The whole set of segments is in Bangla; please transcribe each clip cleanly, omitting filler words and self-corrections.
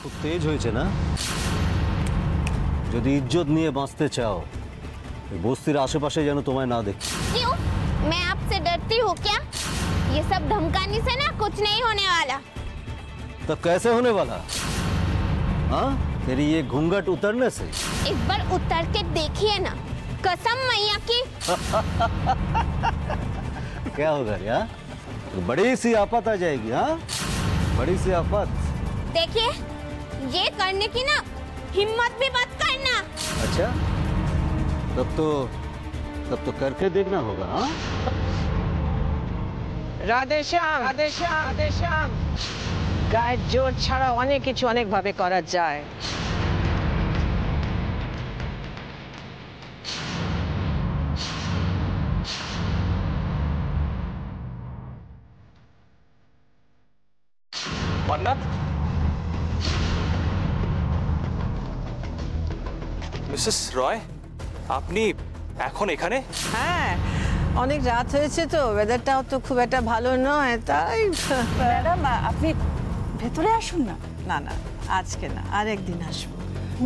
খুব তেজ হয়েছে না? যদি ইজ্জত নিয়ে বাঁচতে চাও, বস্তির আশেপাশে যেন তোমায় না দেখি। क्यों? मैं आपसे डरती हूँ क्या? ये सब धमकाने से ना कुछ नहीं होने वाला। तो कैसे होने वाला? हाँ, तेरी ये घूंघट उतरने से। एक बार उतर के देखिए ना, कसम मैया की। क्या होगा यार? बड़ी सी आफत आ जाएगी। हाँ, बड़ी सी आफत। देखिए, ये करने की ना हिम्मत भी मत करना। अच्छा, तब तो करके देखना होगा। हाँ, রাধেশ্যাম রাধেশ্যাম রাধেশ্যাম গায়ের জোর ছাড়া অনেক কিছু অনেক ভাবে করা যায়। মান্নাত, মিসেস রয়, আপনি এখন এখানে? হ্যাঁ, অনেক রাত হয়েছে তো, ওয়েদারটাও তো খুব একটা ভালো নয়, তাই। ম্যাডাম আপনি ভেতরে আসুন না। না না, আজকে না, আরেকদিন আসবো।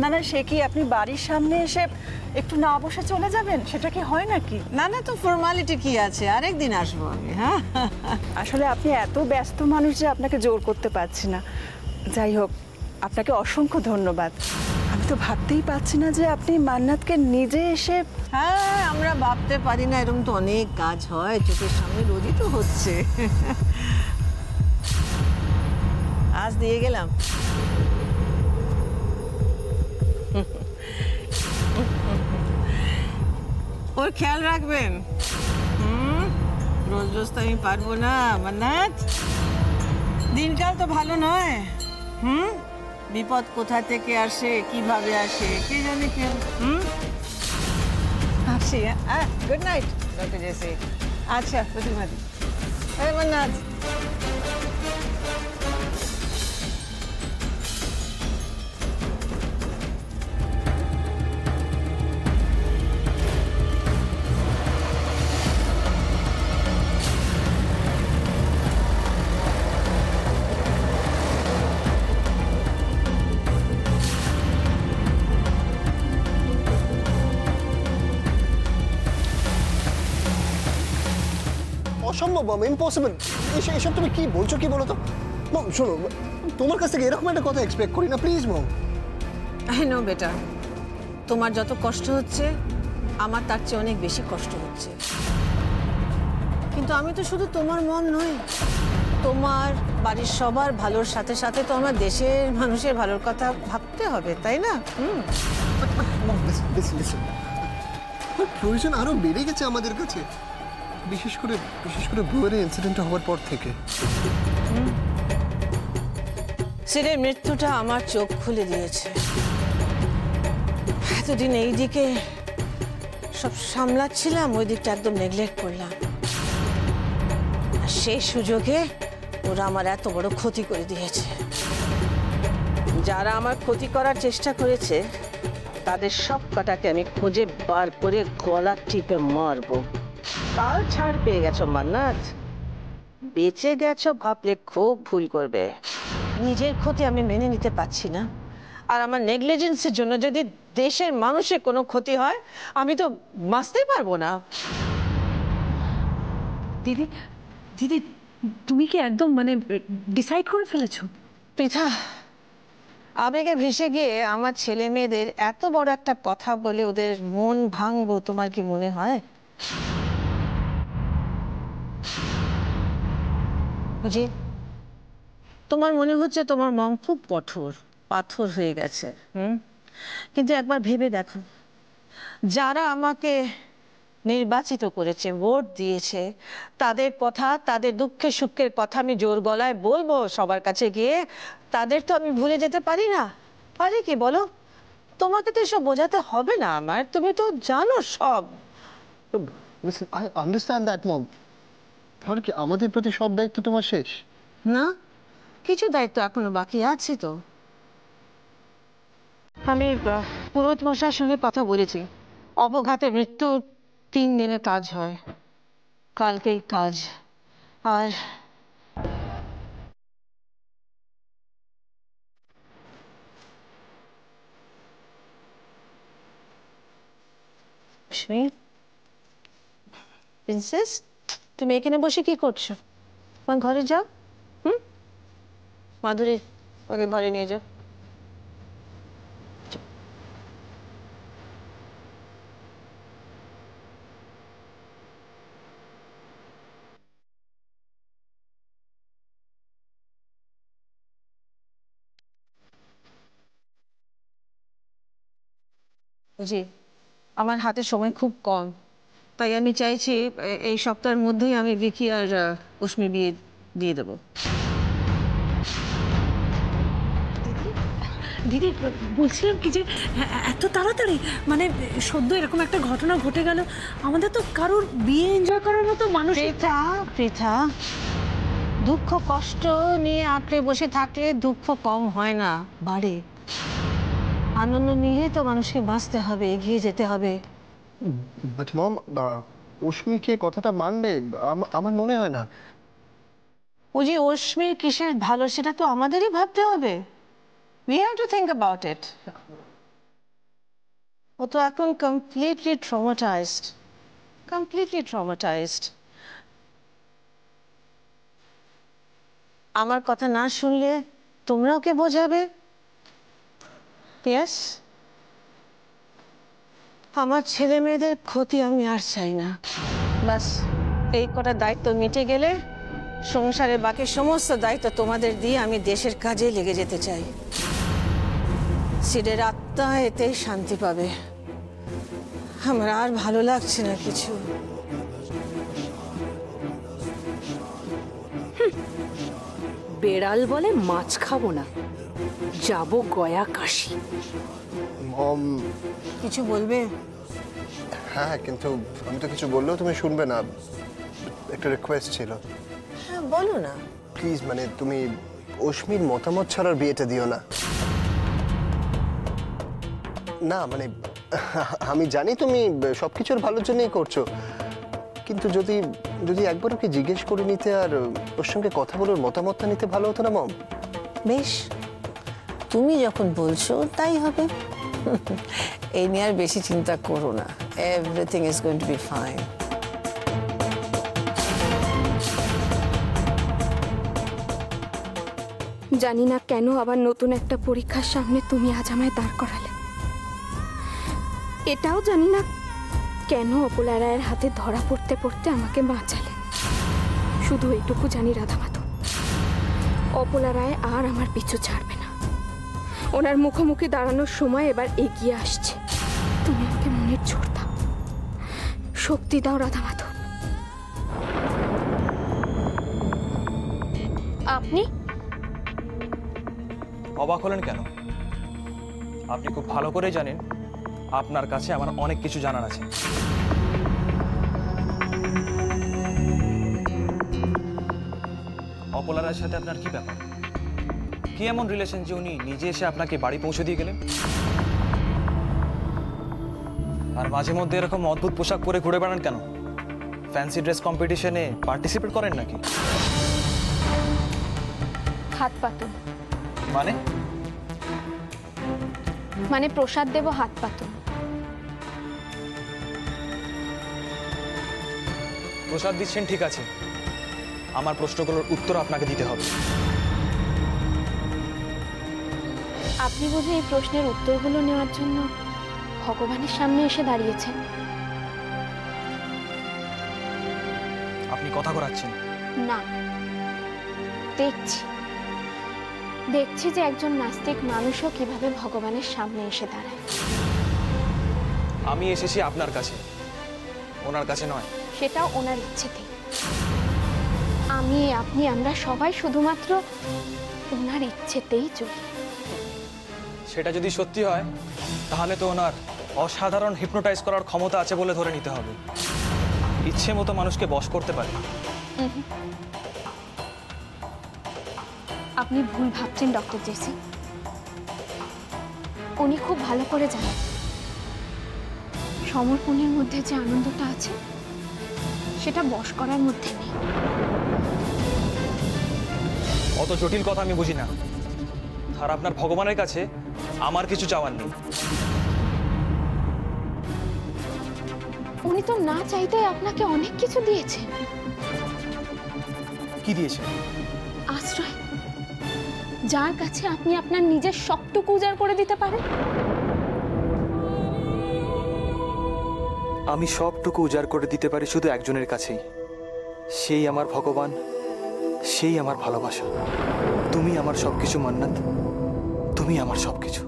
না না, সে কি আপনি বাড়ির সামনে এসে একটু না বসে চলে যাবেন? সেটা কি হয় নাকি? না না, তো ফর্মালিটি কি আছে, আরেকদিন আসবো আমি। হ্যাঁ, আসলে আপনি এত ব্যস্ত মানুষ যে আপনাকে জোর করতে পারছি না। যাই হোক, আপনাকে অসংখ্য ধন্যবাদ। আমি তো ভাবতেই পারছি না যে আপনি মান্নাতকে নিজে এসে। হ্যাঁ, আমরা ভাবতে পারি না, এরকম তো অনেক কাজ হয়, চোখের সামনে রোজই তো হচ্ছে। আজ দিয়ে গেলাম। ওর খেয়াল রাখবেন। রোজ রোজ তো আমি পারবো না মান্নাত, দিনকাল তো ভালো নয়। বিপদ কোথা থেকে আসে, কিভাবে আসে, কে জানে কে। আসি। হ্যাঁ, গুড নাইট ডক্টর জেসি। আচ্ছা প্রতিমাদি, মান্নাত। অসম্ভব মম, ইম্পসিবল। এসব তুমি কি বলছো, কি বলো তো মম? শোনো, তোমার কাছ থেকে এরকম একটা কথা এক্সপেক্ট করি না, প্লিজ মম। আই নো বেটা, তোমার যত কষ্ট হচ্ছে আমার তার চেয়ে অনেক বেশি কষ্ট হচ্ছে। কিন্তু আমি তো শুধু তোমার মন নই, তোমার বাড়ির সবার ভালোর সাথে সাথে তো আমার দেশের মানুষের ভালোর কথা ভাবতে হবে, তাই না? প্রয়োজন আরো বেড়ে গেছে আমাদের কাছে, বিশেষ করে ব্রুয়ারের ইনসিডেন্টটা হওয়ার পর থেকে। সিরের মৃত্যুটা আমার চোখ খুলে দিয়েছে। এতদিন এই দিকে সব সামলাচ্ছিলাম, ওই দিকটা একদম নেগলেক্ট করলাম, আর সেই সুযোগে ওরা আমার এত বড় ক্ষতি করে দিয়েছে। যারা আমার ক্ষতি করার চেষ্টা করেছে তাদের সব কটাকে আমি খুঁজে বার করে গলা টিপে মারবো। কাল ছাড় পেয়ে গেছো মান্নাত, বেঁচে গেছো ভাবলে খুব ভুল করবে। নিজের ক্ষতি আমি মেনে নিতে পারছি না, আর আমার নেগলিজেন্সের জন্য যদি দেশের মানুষের কোনো ক্ষতি হয় আমি তো বাঁচতেই পারবো না। দিদি দিদি, তুমি কি একদম মানে ডিসাইড করে ফেলেছো? পৃথা, আবেগে ভেসে গিয়ে আমার ছেলে মেয়েদের এত বড় একটা কথা বলে ওদের মন ভাঙবো, তোমার কি মনে হয়? জি, তোমার মনে হচ্ছে তোমার মন খুব কঠোর, পাথর হয়ে গেছে। কিন্তু একবার ভেবে দেখো, যারা আমাকে নির্বাচিত করেছে, ভোট দিয়েছে, তাদের কথা, তাদের দুঃখের সুখের কথা আমি জোর গলায় বলবো সবার কাছে গিয়ে, তাদের তো আমি ভুলে যেতে পারি না। পারি কি বলো? তোমাকে তো এসব বোঝাতে হবে না আমার, তুমি তো জানো সব। আই আন্ডারস্ট্যান্ড দ্যাট মম। তাহলে কি আমাদের প্রতি সব দায়িত্ব তোমার শেষ? না, কিছু দায়িত্ব এখনো বাকি আছে তো। আমি পুরোহিত মশাইয়ের সঙ্গে কথা বলেছি, অবঘাতে মৃত্যু 3 দিনে কাজ হয়, কালকেই কাজ। আর প্রিন্সেস, তুমি এখানে বসে কি করছো? তোমার ঘরে যাও। মাধুরী, ওকে ঘরে নিয়ে যাও। জি, আমার হাতে সময় খুব কম, তাই আমি চাইছি এই সপ্তাহের মধ্যেই আমি ভিকি আর উষ্মির বিয়ে দিয়ে দেবো। দিদি বলছিলাম কি যে এত তাড়াতাড়ি মানে সদ্য এরকম একটা ঘটনা ঘটে গেল, আমাদের তো কারোর বিয়ে এনজয় করার মতো মানুষ। পৃথা, দুঃখ কষ্ট নিয়ে আঁকড়ে বসে থাকলে দুঃখ কম হয় না, বাড়ে। আনন্দ নিয়ে তো মানুষকে বাঁচতে হবে, এগিয়ে যেতে হবে। বাট মম, অশ্মি কি কথাটা মানবে? আমার মনে হয় না। ও যে অশ্মির কিসের ভালো সেটা তো আমাদেরই ভাবতে হবে। We have to think about it. ও তো এখন completely traumatized. আমার কথা না শুনলে তোমরা ওকে বোঝাবে। Yes? আমার ছেলে মেয়েদের ক্ষতি আমি আর চাই না। বাস এই কটা দায়িত্ব মিটে গেলে সংসারের বাকি সমস্ত দায়িত্ব তোমাদের দিয়ে আমি দেশের কাজে লেগে যেতে চাই। সিডের আত্মা এতে শান্তি পাবে। আমার আর ভালো লাগছে না কিছু। বেড়াল বলে মাছ খাবো না, যাব গয়া কাশি। মম, কিছু বলবে? হ্যাঁ, কিন্তু আমি তো কিছু বললেও তুমি শুনবে না। একটা রিকোয়েস্ট ছিল। হ্যাঁ বলো না। প্লিজ, মানে তুমি অশ্মির মতামত ছাড়ার বিয়েটা দিও না। না মানে আমি জানি তুমি সবকিছুর ভালোর জন্যই করছো, কিন্তু যদি যদি একবার ওকে জিজ্ঞেস করে নিতে আর ওর সঙ্গে কথা বলে ওর মতামতটা নিতে, ভালো হতো না মম? বেশ, তুমি যখন বলছো তাই হবে। এই নিয়ে আর বেশি চিন্তা করো না। Everything is going to be fine. জানি না কেন আবার নতুন একটা পরীক্ষার সামনে তুমি আজ আমায় দাঁড় করালে। এটাও জানি না কেন অপলা রায়ের হাতে ধরা পড়তে পড়তে আমাকে বাঁচালে। শুধু এইটুকু জানি রাধা মাধব, অপলা রায় আর আমার পিছু ছাড়বে না। ওনার মুখোমুখি দাঁড়ানোর সময় এবার এগিয়ে আসছে। তুমি আমাকে মনের জোর দাও, শক্তি দাও রাধা মাধব। আপনি অবাক হলেন কেন? আপনি খুব ভালো করে জানেন আপনার কাছে আমার অনেক কিছু জানার আছে। অপলার সাথে আপনার কি ব্যাপার? কি এমন রিলেশন যে উনি নিজে এসে আপনাকে বাড়ি পৌঁছে দিয়ে গেলেন? আর মাঝে মধ্যে এরকম অদ্ভুত পোশাক পরে ঘুরে বেড়ান কেন? ফ্যান্সি ড্রেস কম্পিটিশনে পার্টিসিপেট করেন নাকি? হাত পাতুন মানে প্রসাদ দেব, হাত পাতুন। প্রসাদ দিচ্ছেন ঠিক আছে, আমার প্রশ্নগুলোর উত্তর আপনাকে দিতে হবে। আপনি বোধহয় এই প্রশ্নের উত্তরগুলো নেওয়ার জন্য ভগবানের সামনে এসে দাঁড়িয়েছেন। আপনি কথা ঘোরাচ্ছেন। না, দেখছি যে একজন নাস্তিক মানুষও কিভাবে ভগবানের সামনে এসে দাঁড়ায়। আমি এসেছি আপনার কাছে, ওনার কাছে নয়। সেটাও ওনার ইচ্ছেতেই। আপনি আমরা সবাই শুধুমাত্র ওনার ইচ্ছেতেই চলি। সেটা যদি সত্যি হয় তাহলে তো ওনার অসাধারণ হিপনোটাইজ করার ক্ষমতা আছে বলে ধরে নিতে হবে। ইচ্ছে মতো মানুষকে বশ করতে পারে। আপনি ভুল ভাবছেন ডক্টর জেসি। উনি খুব ভালো করে জানেন সমর্পণের মধ্যে যে আনন্দটা আছে সেটা বশ করার মধ্যে নেই। অত জটিল কথা আমি বুঝি না। আর আপনার ভগবানের কাছে আমার কিছু চাওয়ার নেই। উনি তো না চাইতে আপনাকে অনেক কিছু দিয়েছেন। কি দিয়েছে? আশ্রয়, যার কাছে আপনি আপনার নিজের সবটুকু উজাড় করে দিতে পারেন। আমি সবটুকু উজাড় করে দিতে পারি শুধু একজনের কাছেই, সেই আমার ভগবান, সেই আমার ভালোবাসা। তুমি আমার সবকিছু মান্নাত, তুমি আমার সবকিছু।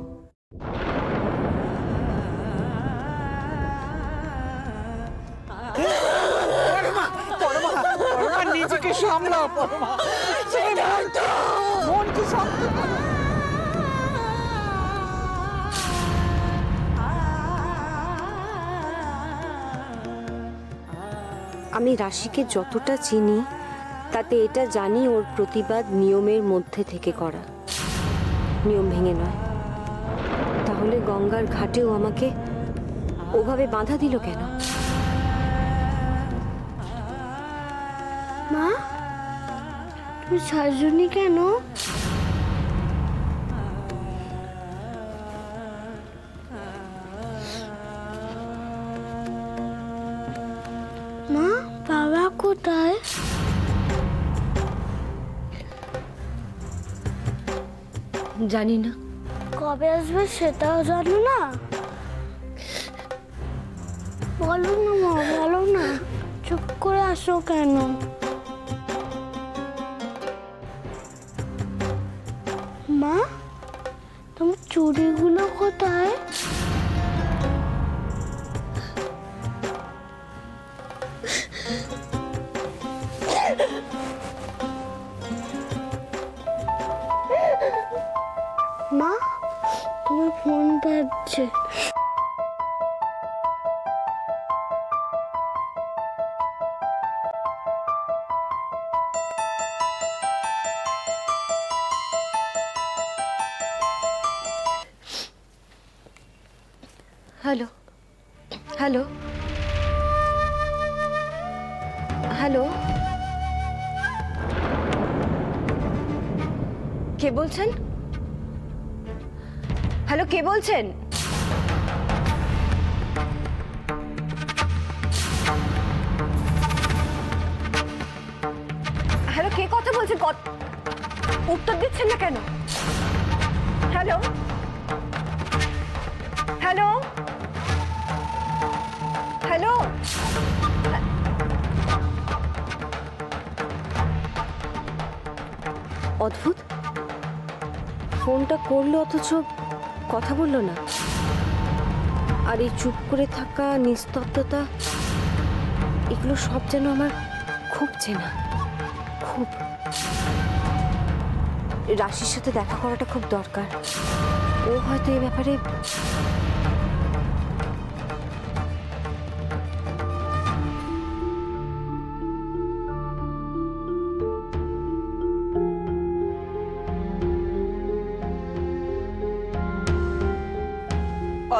নিজেকে সামলাও পরমা, মনকে শান্ত করো। আমি রাশিকে যতটা চিনি তাতে এটা জানি ওর প্রতিবাদ নিয়মের মধ্যে থেকে করা, নিয়ম ভেঙে নয়। তাহলে গঙ্গার ঘাটেও আমাকে ওভাবে বাধা দিল কেন? মা, তুমি সাজনি কেন? মা, বাবা কোথায়? জানি না। কবে আসবে সেটাও জানো না? বলো না মা, বলো না, চুপ করে আসো কেন? মা, তোমার চুড়িগুলো কোথায়? মা, তোমার ফোন বাজছে। হ্যালো, হ্যালো, হ্যালো, কে বলছেন? হ্যালো, কে বলছেন? হ্যালো, কে কথা বলছেন? উত্তর দিচ্ছেন না কেন? Hello, hello, hello. অদ্ভুত, ফোনটা করলো অথচ কথা বললো না। আর এই চুপ করে থাকা, নিস্তব্ধতা, এগুলো সব যেন আমার খুব চেনা, খুব। রাশির সাথে দেখা করাটা খুব দরকার। ও হয়তো এই ব্যাপারে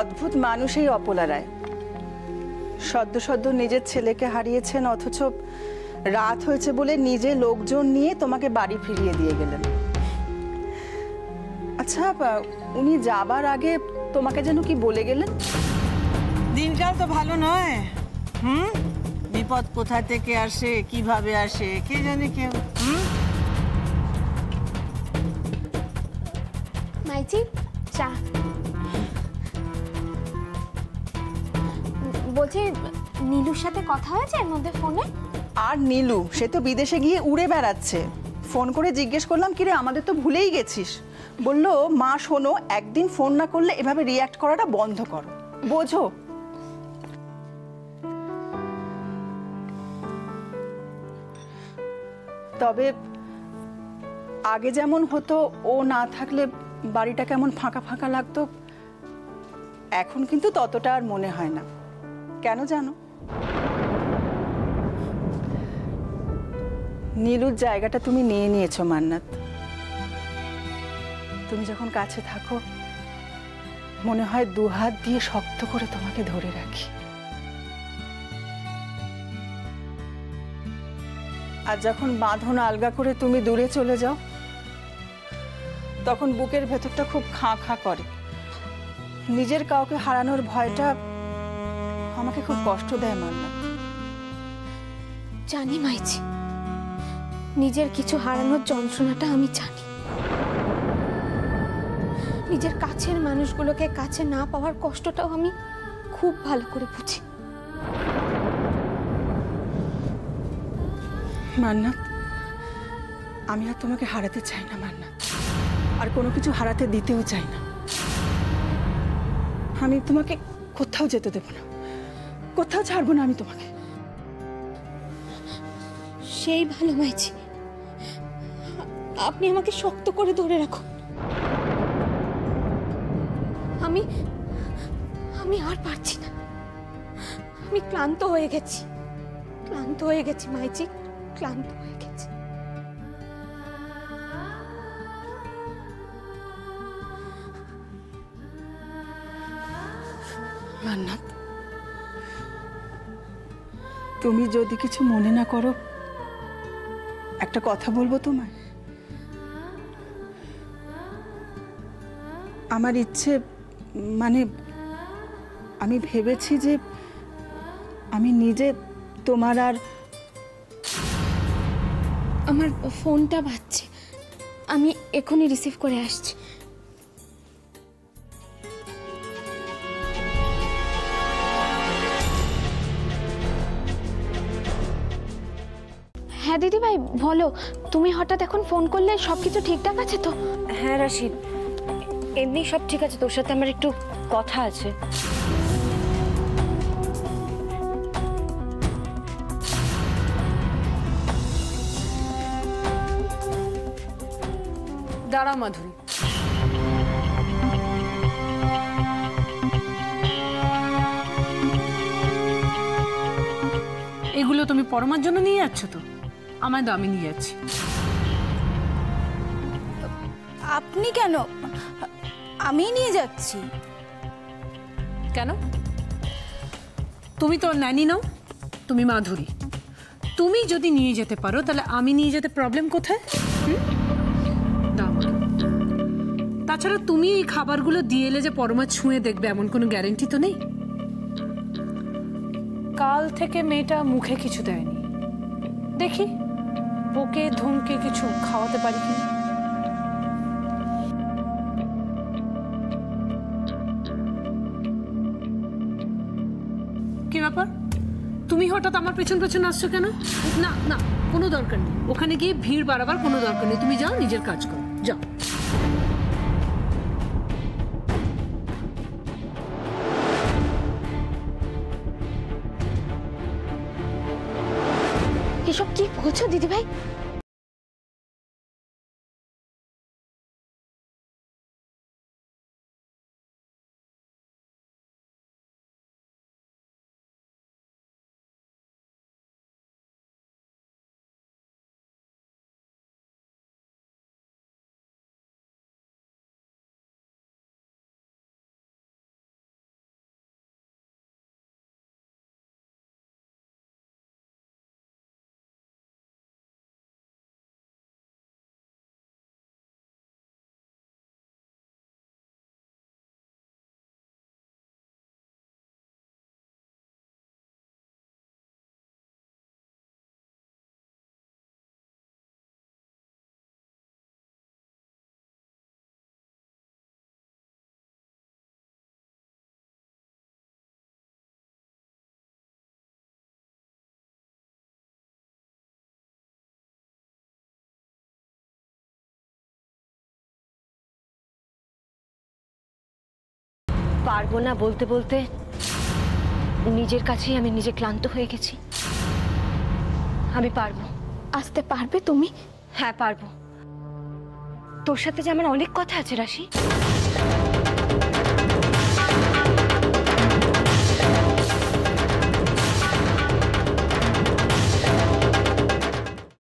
অদ্ভুত মানুষ এই অপলা রায়। সদ্য সদ্য নিজের ছেলেকে হারিয়েছেন, অথচ রাত হয়েছে বলে নিজে লোকজন নিয়ে তোমাকে বাড়ি ফিরিয়ে দিয়ে গেলেন। আচ্ছা, উনি যাবার আগে তোমাকে যেন কি বলে গেলেন? দিনকাল তো ভালো নয়। বিপদ কোথা থেকে আসে, কিভাবে আসে, কে জানে কেউ। মাইজি, চা। বলছি, নীলুর সাথে কথা হয়েছে এর মধ্যে ফোনে? আর নীলু, সে তো বিদেশে গিয়ে উড়ে বেড়াচ্ছে। ফোন করে জিজ্ঞেস করলাম, কিরে আমাদের তো ভুলেই গেছিস। বললো, মা শোনো, একদিন ফোন না করলে এভাবে রিয়াক্ট করাটা বন্ধ করো, বোঝো। তবে আগে যেমন হতো, ও না থাকলে বাড়িটা কেমন ফাঁকা ফাঁকা লাগতো, এখন কিন্তু ততটা আর মনে হয় না। কেন জানো? নীলুর জায়গাটা তুমি নিয়ে নিয়েছো মান্নাত। তুমি যখন কাছে থাকো মনে হয় দুহাত দিয়ে শক্ত করে তোমাকে ধরে রাখি। আর যখন বাঁধন আলগা করে তুমি দূরে চলে যাও, তখন বুকের ভেতরটা খুব খাঁ খাঁ করে। নিজের কাউকে হারানোর ভয়টা আমাকে খুব কষ্ট দেয় মান্নাত। জানি মাইজি, নিজের কিছু হারানোর যন্ত্রণাটা আমি জানি। নিজের কাছের মানুষগুলোকে কাছে না পাওয়ার কষ্টটাও আমি খুব ভালো করে বুঝি। মান্নাত, আমি আর তোমাকে হারাতে চাই না মান্নাত, আর কোনো কিছু হারাতে দিতেও চাই না। আমি তোমাকে কোথাও যেতে দেব না, কোথাও ছাড়বো না আমি তোমাকে। সেই ভালো মাইজি, আপনি আমাকে শক্ত করে ধরে রাখুন। আমি আর পারছি না। আমি ক্লান্ত হয়ে গেছি, মাইজি, ক্লান্ত হয়ে গেছি। মান্নাত, তুমি যদি কিছু মনে না করো, একটা কথা বলবো তোমায়। আমার ইচ্ছে, মানে আমি ভেবেছি যে আমি নিজে তোমার আর আমার ফোনটা বাজছে, আমি এখনই রিসিভ করে আসছি। হ্যাঁ দিদি ভাই বলো, তুমি হঠাৎ এখন ফোন করলে, সবকিছু ঠিকঠাক আছে তো? হ্যাঁ রাশিদ, এমনি সব ঠিক আছে, তোর সাথে আমার একটু কথা আছে। দাঁড়া মাধুরী, এগুলো তুমি পরমার জন্য নিয়ে যাচ্ছ তো? আমায় দাও, আমি নিয়ে যাচ্ছি। আপনি কেন? আমি নিয়ে যাচ্ছি। কেন? তুমি তো ন্যানি নাও, তুমি মাধুরী। তুমি যদি নিয়ে যেতে পারো তাহলে আমি নিয়ে যেতে প্রবলেম কোথায়? দাও। তাছাড়া তুমি এই খাবারগুলো দিয়ে এলে যে পরমা ছুঁয়ে দেখবে এমন কোনো গ্যারেন্টি তো নেই। কাল থেকে মেয়েটা মুখে কিছু দেয়নি, দেখি বকে ধমকে কিছু খাওয়াতে পারি কি। কি ব্যাপার, তুমি হঠাৎ আমার পেছন পেছন আসছো কেন? না না, কোনো দরকার নেই, ওখানে গিয়ে ভিড় বাড়াবার কোনো দরকার নেই। তুমি যাও, নিজের কাজ করো, যাও। এসব কি বলছো দিদি ভাই? পারবো না বলতে বলতে নিজের কাছেই আমি নিজে ক্লান্ত হয়ে গেছি। আমি পারবো। আসতে পারবে তুমি? হ্যাঁ পারবো। তোর সাথে যে আমার অনেক কথা আছে রাশি।